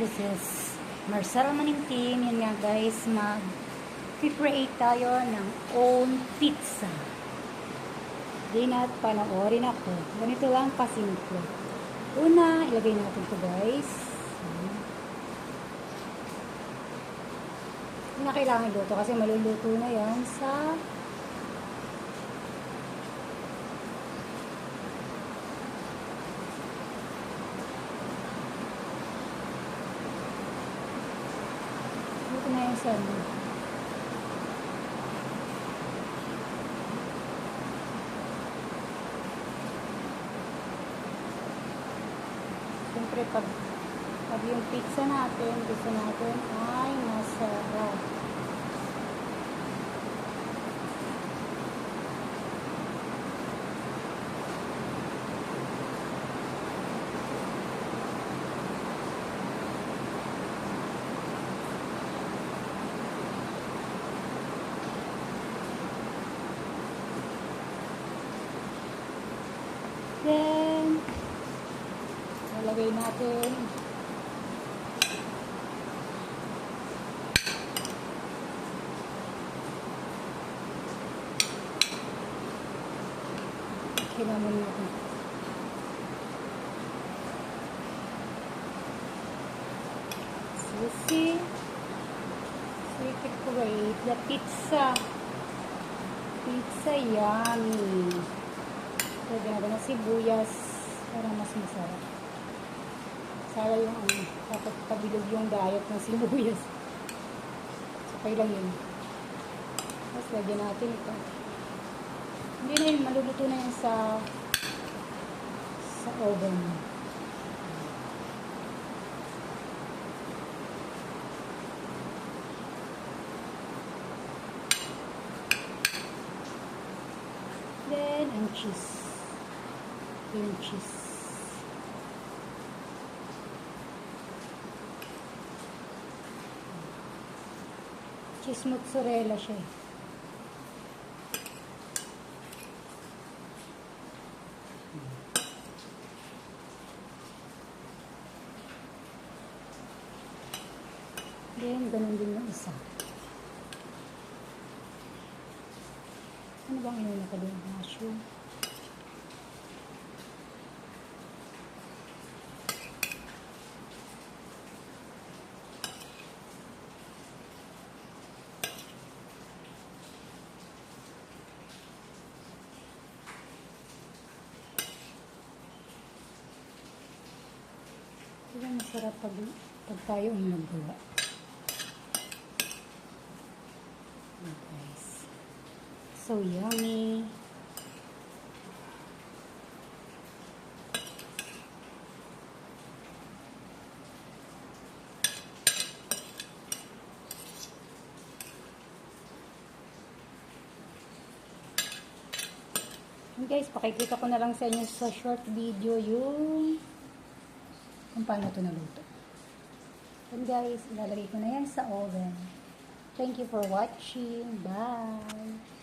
This is Marcel Manimtim. Yan nga guys, mag-create tayo ng own pizza. Di na panoorin ako. Ganito lang kasimple. Una, ilagay natin ito guys. Hindi na kailangan luto kasi maluluto na yan sa na yung sando. Siyempre pag yung pizza natin, gusto natin ay masarap. Then, lalagay natin kinamon natin sushi create the pizza yummy. Lagyan natin ng sibuyas para mas masarap. Sara yung dapat pabilog yung diet ng sibuyas. Okay lang yun. Tapos lagyan natin ito. Hindi na yun, maluluto na yun sa oven. Then, ang cheese. Yung cheese. Cheese mozzarella siya. Then, ganun din yung isa. Ano bang inuna ka doon? Mushroom. Ito masarap pag tayo ang nagawa. Guys. So yummy. And guys, pakikita ko na lang sa inyo sa short video yung kung paano ito naluto. And guys, ilalagay ko na yan sa oven. Thank you for watching. Bye!